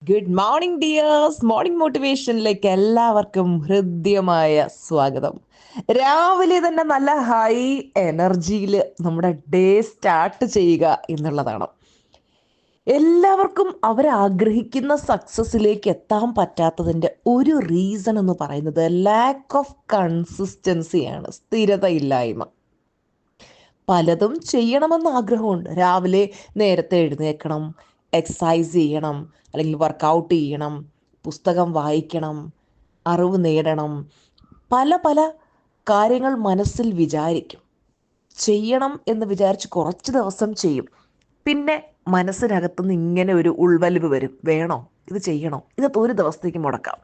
Good morning dears. Morning മോട്ടിവേഷനിലേക്ക് എല്ലാവർക്കും ഹൃദ്യമായ സ്വാഗതം. രാവിലെ തന്നെ നല്ല ഹൈ എനർജിയിൽ നമ്മുടെ ഡേ സ്റ്റാർട്ട് ചെയ്യുക എന്നുള്ളതാണ്. എല്ലാവർക്കും അവരാഗ്രഹിക്കുന്ന സക്സസിലേക്ക് എത്താൻ പറ്റാത്തതിൻ്റെ ഒരു റീസൺ എന്ന് പറയുന്നത് ലാക്ക് ഓഫ് കൺസിസ്റ്റൻസിയാണ്, സ്ഥിരതയില്ലായ്മ. പലതും ചെയ്യണമെന്ന് ആഗ്രഹമുണ്ട്. രാവിലെ നേരത്തെ എഴുന്നേൽക്കണം, എക്സസൈസ് ചെയ്യണം, അല്ലെങ്കിൽ വർക്കൗട്ട് ചെയ്യണം, പുസ്തകം വായിക്കണം, അറിവ് നേടണം. പല പല കാര്യങ്ങൾ മനസ്സിൽ വിചാരിക്കും. ചെയ്യണം എന്ന് വിചാരിച്ച് കുറച്ച് ദിവസം ചെയ്യും. പിന്നെ മനസ്സിനകത്തുനിന്ന് ഇങ്ങനെ ഒരു ഉൾവലിവ് വരും. വേണോ, ഇത് ചെയ്യണോ, ഇത് ഒരു ദിവസത്തേക്ക് മുടക്കാം.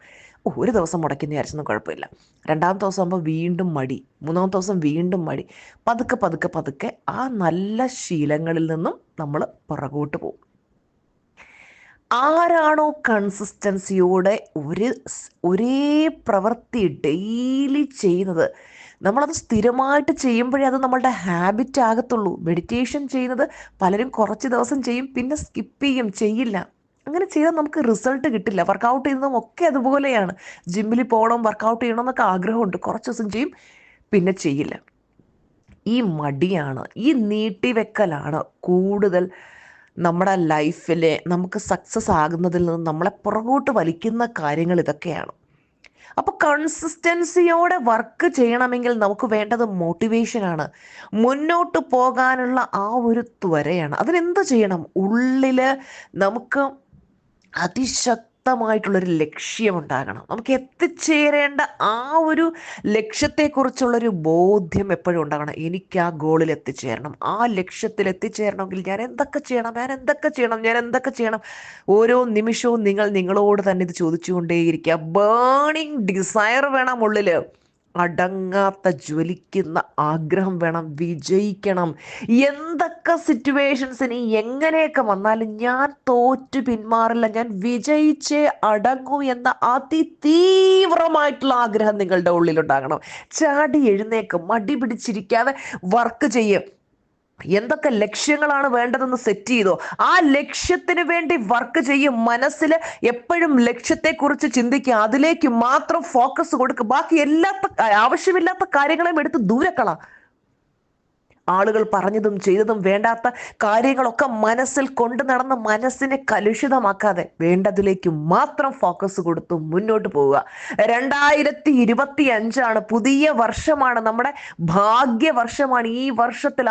ഒരു ദിവസം മുടക്കി വിചാരിച്ചൊന്നും കുഴപ്പമില്ല. രണ്ടാമത്തെ ദിവസം ആകുമ്പോൾ വീണ്ടും മടി, മൂന്നാമത്തെ ദിവസം വീണ്ടും മടി. പതുക്കെ പതുക്കെ പതുക്കെ ആ നല്ല ശീലങ്ങളിൽ നിന്നും നമ്മൾ പുറകോട്ട് പോകും. ആരാണോ കൺസിസ്റ്റൻസിയോടെ ഒരേ പ്രവൃത്തി ഡെയിലി ചെയ്യുന്നത്, നമ്മളത് സ്ഥിരമായിട്ട് ചെയ്യുമ്പോഴേ അത് നമ്മളുടെ ഹാബിറ്റ് ആകത്തുള്ളൂ. മെഡിറ്റേഷൻ ചെയ്യുന്നത് പലരും കുറച്ച് ദിവസം ചെയ്യും, പിന്നെ സ്കിപ്പ് ചെയ്യും, ചെയ്യില്ല. അങ്ങനെ ചെയ്താൽ നമുക്ക് റിസൾട്ട് കിട്ടില്ല. വർക്കൗട്ട് ചെയ്യുന്നതും ഒക്കെ അതുപോലെയാണ്. ജിമ്മിൽ പോകണം, വർക്കൗട്ട് ചെയ്യണം എന്നൊക്കെ ആഗ്രഹമുണ്ട്, കുറച്ച് ദിവസം ചെയ്യും, പിന്നെ ചെയ്യില്ല. ഈ മടിയാണ്, ഈ നീട്ടിവെക്കലാണ് കൂടുതൽ നമ്മുടെ ലൈഫിലെ നമുക്ക് സക്സസ് ആകുന്നതിൽ നിന്ന് നമ്മളെ പുറകോട്ട് വലിക്കുന്ന കാര്യങ്ങൾ ഇതൊക്കെയാണ്. അപ്പോൾ കൺസിസ്റ്റൻസിയോടെ വർക്ക് ചെയ്യണമെങ്കിൽ നമുക്ക് വേണ്ടത് മോട്ടിവേഷനാണ്, മുന്നോട്ട് പോകാനുള്ള ആ ഒരു ത്വരയാണ്. അതിനെന്ത് ചെയ്യണം? ഉള്ളിൽ നമുക്ക് അതിശക്തമായിട്ടുള്ളൊരു ലക്ഷ്യമുണ്ടാകണം. നമുക്ക് എത്തിച്ചേരേണ്ട ആ ഒരു ലക്ഷ്യത്തെക്കുറിച്ചുള്ളൊരു ബോധ്യം എപ്പോഴും ഉണ്ടാകണം. എനിക്ക് ആ ഗോളിൽ എത്തിച്ചേരണം, ആ ലക്ഷ്യത്തിൽ എത്തിച്ചേരണമെങ്കിൽ ഞാൻ എന്തൊക്കെ ചെയ്യണം, ഞാൻ എന്തൊക്കെ ചെയ്യണം. ഓരോ നിമിഷവും നിങ്ങളോട് തന്നെ ഇത് ചോദിച്ചുകൊണ്ടേയിരിക്കുക. ബേണിംഗ് ഡിസയർ വേണം ഉള്ളിൽ, അടങ്ങാത്ത ജ്വലിക്കുന്ന ആഗ്രഹം വേണം. വിജയിക്കണം. എന്തൊക്കെ സിറ്റുവേഷൻസിന് എങ്ങനെയൊക്കെ വന്നാലും ഞാൻ തോറ്റു പിന്മാറില്ല, ഞാൻ വിജയിച്ചേ അടങ്ങൂ എന്ന അതിതീവ്രമായിട്ടുള്ള ആഗ്രഹം നിങ്ങളുടെ ഉള്ളിലുണ്ടാകണം. ചാടി എഴുന്നേക്കും, മടി പിടിച്ചിരിക്കാതെ വർക്ക് ചെയ്യും. എന്തൊക്കെ ലക്ഷ്യങ്ങളാണ് വേണ്ടതെന്ന് സെറ്റ് ചെയ്തോ, ആ ലക്ഷ്യത്തിന് വേണ്ടി വർക്ക് ചെയ്യും. മനസ്സിൽ എപ്പോഴും ലക്ഷ്യത്തെക്കുറിച്ച് ചിന്തിക്കുക, അതിലേക്ക് മാത്രം ഫോക്കസ് കൊടുക്കുക. ബാക്കി ആവശ്യമില്ലാത്ത കാര്യങ്ങളെയും എടുത്ത് ദൂരക്കള. ആളുകൾ പറഞ്ഞതും ചെയ്തതും വേണ്ടാത്ത കാര്യങ്ങളൊക്കെ മനസ്സിൽ കൊണ്ടു നടന്ന് മനസ്സിനെ കലുഷിതമാക്കാതെ വേണ്ടതിലേക്ക് മാത്രം ഫോക്കസ് കൊടുത്തു മുന്നോട്ട് പോവുക. 2025 പുതിയ വർഷമാണ്, നമ്മുടെ ഭാഗ്യവർഷമാണ്. ഈ വർഷത്തിൽ